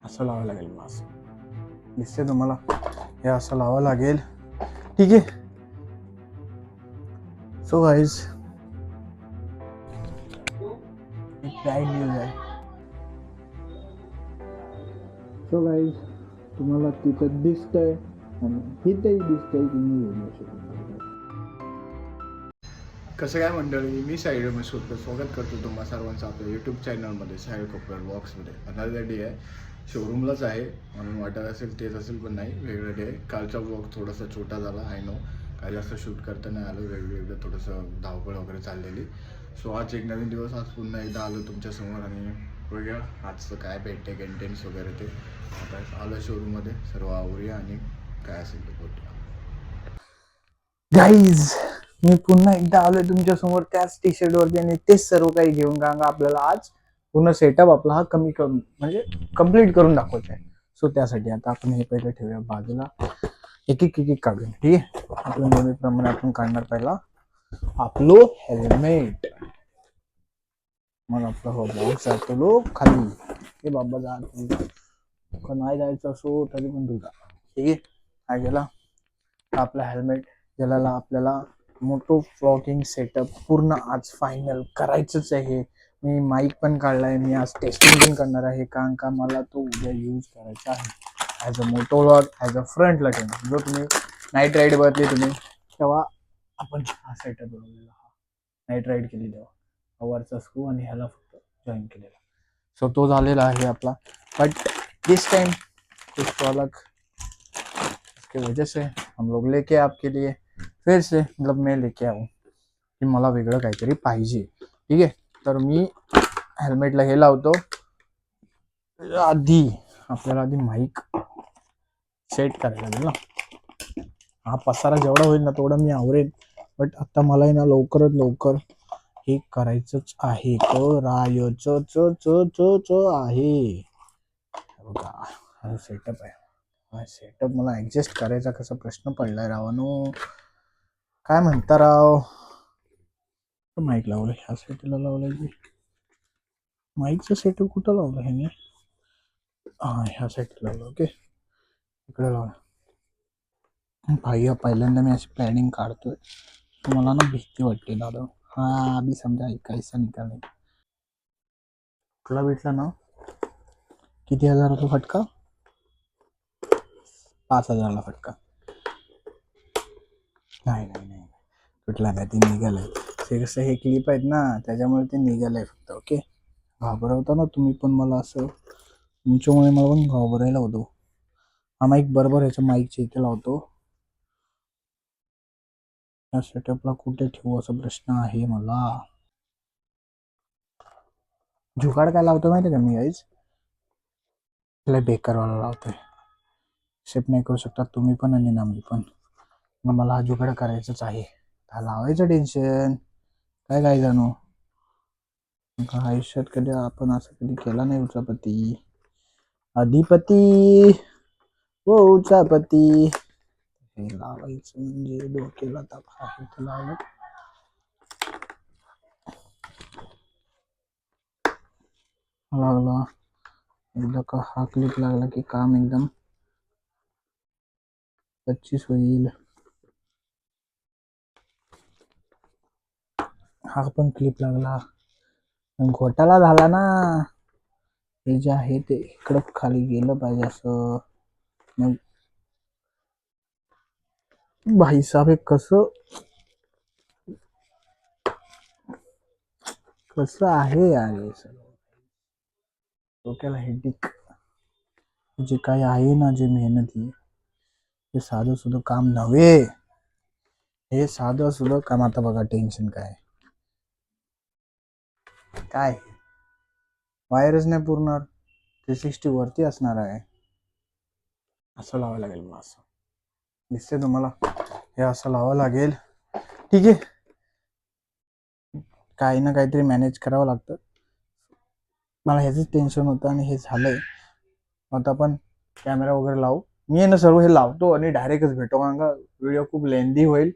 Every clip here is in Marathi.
असं लावावं लागेल मला, असं दिसते तुम्हाला, हे असं लावावं लागेल. ठीक आहे. सो गाईज, एक बॅड न्यूज आहे. सो गाईज, तुम्हाला तिथं दिसतंय आणि इथेही दिसतंय की मी व्हिडिओ शूट करतो. कसं काय मंडळी, मी साहिल मसूरकर स्वागत करतो तुम्हा सर्वांचं आपल्या यूट्यूब चॅनलमध्ये, साहिल कपूर ब्लॉग्समध्ये. अनदर डे आहे, शोरूमलाच आहे म्हणून वाटत असेल तेच असेल, पण नाही, वेगळं डे आहे. कालचा ब्लॉग थोडासा छोटा झाला, आय नो, काय जास्त शूट करता नाही आलं, वेगवेगळं थोडंसं धावपळ वगैरे चाललेली. सो आज एक नवीन दिवस, आज पुन्हा एकदा आलो तुमच्यासमोर आणि बघूया आजचं काय भेटते कंटेंट्स वगैरे ते. आता आलं शोरूममध्ये, सर्व आवरूया आणि काय असेल ते बघूया. गाईज, मी पुन्हा एकदा आलोय तुमच्या समोर त्याच टी शर्ट वरती आणि तेच सर्व काही घेऊन, कारण आपल्याला आज पूर्ण सेटअप आपला हा कमी करून म्हणजे कम्प्लीट करून दाखवायचा आहे. सो त्यासाठी आता आपण हे पहिलं ठेवूया बाजूला, एक एक काढूया. ठीक आहे. आपल्या नेहमीप्रमाणे आपण काढणार पहिला आपलं हेल्मेट, मग आपला हो बॉक्स जातो लो खाली. हे बाबा जा, नाही जायचं असो तरी पण तुझा. ठीक आहे. हा गेला आपला हेल्मेट. ज्याला आपल्याला मोठो व्लॉगिंग सेटअप पूर्ण आज फायनल करायचंच आहे. मी माईक पण काढलाय, मी आज टेस्टिंग पण करणार आहे, कारण का मला तो उद्या यूज करायचा आहे as a moto vlog, as a फ्रंटला ठेवून. जो तुम्ही नाईट राईड बघितली तुम्ही तेव्हा आपण हा सेटअप बनवलेला, हा नाईट राईड केली तेव्हा वरचा स्क्रू आणि ह्याला फक्त जॉईन केलेला. सो तो झालेला आहे आपला. बट दिस टाइम कुछ तो अलग, इसकी वजह से हम लोग लेके आपके लिए फिर से, मतलब मैं लेके आऊँ की मला वेगळं काहीतरी पाहिजे. ठीक आहे. तर मी हेल्मेटला हे लावतो. आधी आपल्याला आधी माईक सेट करायला लागेल ना. हा पसारा जेवढा होईल ना तेवढा मी आवरेन, बट आता मला आहे ना लवकरात लवकर हे करायचंच आहे, करायचंच आहे. बघा हा सेटअप आहे, हा सेटअप मला ऍडजस्ट करायचा कसा प्रश्न पडलाय रावानो. काय म्हणता राव, माईक लावलं ह्या साईडला लावलं की माईकचं सेटअप कुठं लावलं ह्याने, हा ह्या साईडला लावलं. ओके, इकडे लावलं. भाई पहिल्यांदा मी अशी प्लॅनिंग काढतोय, मला ना भीती वाटते दादा. हा अभी समजा कैसा निकाल कुठला भेटला ना, किती हजाराचा फटका, 5,000ला फटका. नाही कुठला नाही, ते निघालंय. ते कसं हे क्लिप आहेत ना त्याच्यामुळे ते निघालंय फक्त. ओके, घाबरवता ना तुम्ही पण मला, असं तुमच्यामुळे मला पण घाबरायला होतो. हा माईक बरोबर ह्याच्या माईकच्या इथे लावतो. या सेटअपला कुठे ठेवू असा प्रश्न आहे मला. जुगाड काय लावतो माहिती का मी गाईज, लय बेकारवाला लावतोय. शेप नाही करू शकता तुम्ही पण आणि ना मी पण, मग मला हा जुगाड करायचंच आहे. हा लावायचं टेन्शन काय, काय जाणू आयुष्यात कधी आपण असं कधी केला नाही. उचापती अधिपती व उचापती, हे लावायचं म्हणजे डोक्याला ताप आहे. ते लावलं लागला एकदा का हा क्लिप लागला की काम एकदम 25 होईल. हा पण क्लिप लागला, घोटाळा झाला ना. हे जे आहे ते इकडं खाली गेलं पाहिजे असं. मग भाई साहेब, हे कसं आहे यार हे सगळं, डोक्याला हेडिक. जे काही आहे ना, जे मेहनती, हे साधं सुद्धा काम नव्हे. हे साधं सुद्धा काम. आता बघा टेन्शन काय वायरच नाही पुरणार, 360 वरती असणार आहे. असं लावावं लागेल मला, असं दिसते तुम्हाला, हे असं लावावं लागेल. ठीक आहे, काही ना काहीतरी मॅनेज करावं लागतं. मला ह्याचंच टेन्शन होतं आणि हे झालंय. आता आपण कॅमेरा वगैरे लावू, मी आहे ना सर्व हे लावतो आणि डायरेक्टच भेटतो, कारण का व्हिडिओ खूप लेंदी होईल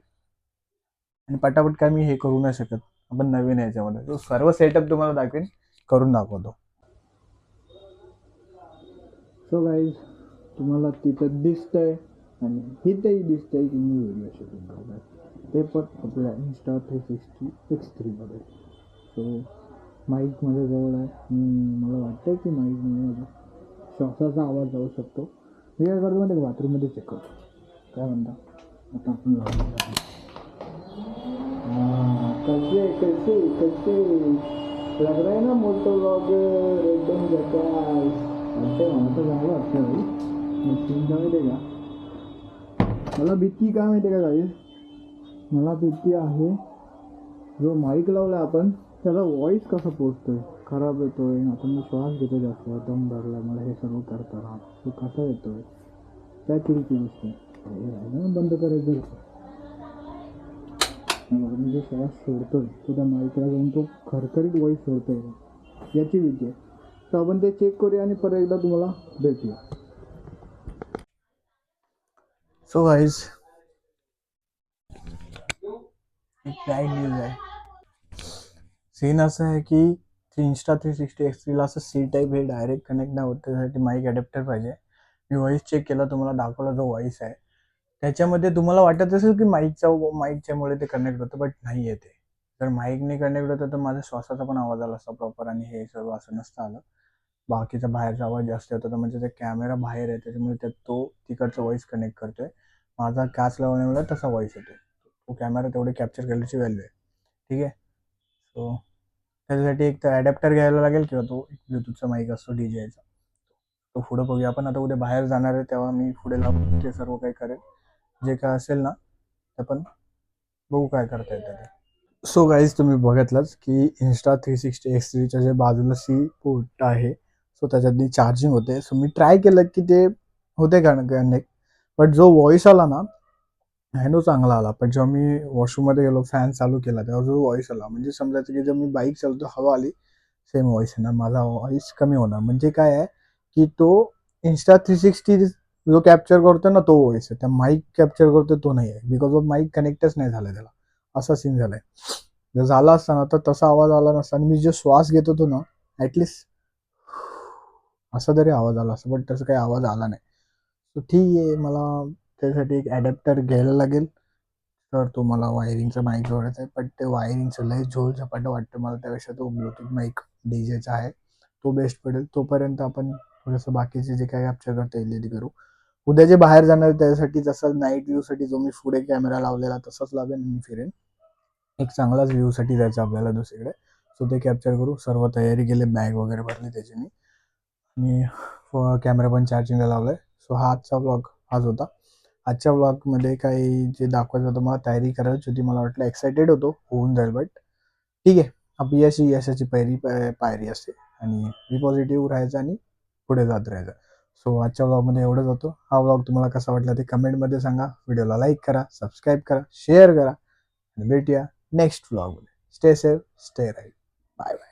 आणि पटापट काय मी हे करू नाही शकत. आपण नवीन याच्यामध्ये तो सर्व सेटअप तुम्हाला दाखवेन, करून दाखवतो. सो गाईज तुम्हाला तिथं दिसतंय आणि इथंही दिसतंय की मी व्हिडिओ शूटिंग करत आहे, ते पण आपल्या Insta360X3मध्ये. सो माईक माझ्या जवळ आहे. मला वाटतं की माईकमध्ये माझा श्वासाचा आवाज जाऊ शकतो. मी काय करतो म्हणजे बाथरूममध्ये चेक करतो, काय म्हणता. आता आपण कैसे कैसे कैसे लग रहा है ना मोटो ब्लॉगर एकदम झकास. मला तर झालं असतं भाई. मशीन काय माहिती का, मला भीती काय माहिती का काही, मला भीती आहे जो माईक लावला आपण त्याचा व्हॉइस कसा पोचतोय, खराब येतोय. आता मी श्वास घेतो जास्त, दम भरला मला हे सर्व करताना, तो कसा येतोय त्या किडकी दिसते. बंद करायचं, मी जो श्वास सोडतोय तो त्या माईकला जाऊन तो खरखरीत व्हॉइस सोडतोय याची भीती आहे. तर आपण ते चेक करूया आणि परत एकदा तुम्हाला भेटूया. सो गाईज एक बॅड न्यूज आहे. सीन असं आहे की Insta360X3ला असं सी टाईप हे डायरेक्ट कनेक्ट नाही होत, त्यासाठी माईक अडॅप्टर पाहिजे. मी व्हॉइस चेक केला, तुम्हाला दाखवला जो व्हॉइस आहे त्याच्यामध्ये तुम्हाला वाटत असेल की माईकच्यामुळे ते कनेक्ट होतं, बट नाही येते. जर माईकने कनेक्ट होतं तर माझ्या श्वासाचा पण आवाज आला असता प्रॉपर आणि हे सर्व असं नसतं आलं. बाकीचा बाहेरचा आवाज जास्त येतो, तर म्हणजे ते कॅमेरा बाहेर आहे त्याच्यामुळे त्यात तो तिकडचा व्हॉइस कनेक्ट करतोय. माझा काच लावण्यामुळे तसा व्हॉइस येतोय. तो कॅमेरा तेवढे कॅप्चर करण्याची व्हॅल्यू आहे. ठीक आहे. सो त्याच्यासाठी एक तर ॲडॅप्टर घ्यायला लागेल किंवा तो एक ब्लूटूथचा माईक असतो DJI-चा, तो पुढं बघूया आपण. आता उद्या बाहेर जाणार आहे तेव्हा मी पुढे लावून ते सर्व काही करेल, जे काय असेल ना ते पण बघू काय करता येतं ते. सो गाईज तुम्ही बघितलंच की Insta360X3च्या जे बाजूला सी पोर्ट आहे, सो त्याच्यातनी चार्जिंग होते. सो मी ट्राय केलं की ते होते का कनेक्ट, बट जो व्हॉइस आला ना हॅलो चांगला आला. पण जेव्हा मी वॉशरूममध्ये गेलो, फॅन चालू केला, तेव्हा जो व्हॉइस आला म्हणजे समजायचं की जर मी बाईक चालवतो, हवा आली, सेम व्हॉइस येणार, माझा व्हॉइस कमी होणार. म्हणजे काय आहे की तो Insta360 जो कॅप्चर करतो ना तो व्हॉइस आहे, त्या माईक कॅप्चर करतो तो नाही आहे, बिकॉज ऑफ माईक कनेक्टच नाही झालाय त्याला. असा सीन झालाय. जर झाला असता ना तर तसा आवाज आला नसता आणि मी जो श्वास घेत होतो ना ॲटलिस्ट असा तरी आवाज आला असता, बट तसं काही आवाज आला नाही. तर ठीक आहे, मला त्यासाठी एक ॲडॅप्टर घ्यायला लागेल. तर तो मला वायरिंगचा माईक जोडायचा आहे, पण ते वायरिंगचं लय झोल झपाटं वाटतं मला. त्यापेक्षा तो ब्लूटूथ माईक DJI-चा आहे तो बेस्ट पडेल. तोपर्यंत आपण थोडंसं बाकीचे जे काही कॅप्चर करता येईल ते करू. उद्या जे बाहेर जाणार त्यासाठी जसं नाईट व्ह्यूसाठी जो मी पुढे कॅमेरा लावलेला तसाच लावेन आणि फिरेन. एक चांगलाच व्ह्यूसाठी जायचं आपल्याला दुसरीकडे, सो ते कॅप्चर करू. सर्व तयारी केली, बॅग वगैरे भरली त्याची मी, आणि कॅमेरा पण चार्जिंगला लावलाय. सो हा आजचा ब्लॉग हाच होता. आजच्या ब्लॉगमध्ये काही जे दाखवायचं होतं, मला तयारी करायची होती, मला वाटलं एक्सायटेड होतो होऊन जाईल, बट ठीक आहे. आपली यशाची पायरी असते आणि बी पॉझिटिव्ह राहायचं आणि पुढे जात राहायचं. सो आजच्या ब्लॉगमध्ये एवढंच होतं. हा ब्लॉग तुम्हाला कसा वाटला ते कमेंटमध्ये सांगा. व्हिडिओला लाईक करा, सबस्क्राईब करा, शेअर करा आणि भेटूया नेक्स्ट ब्लॉगमध्ये. Stay safe, stay right. Bye bye.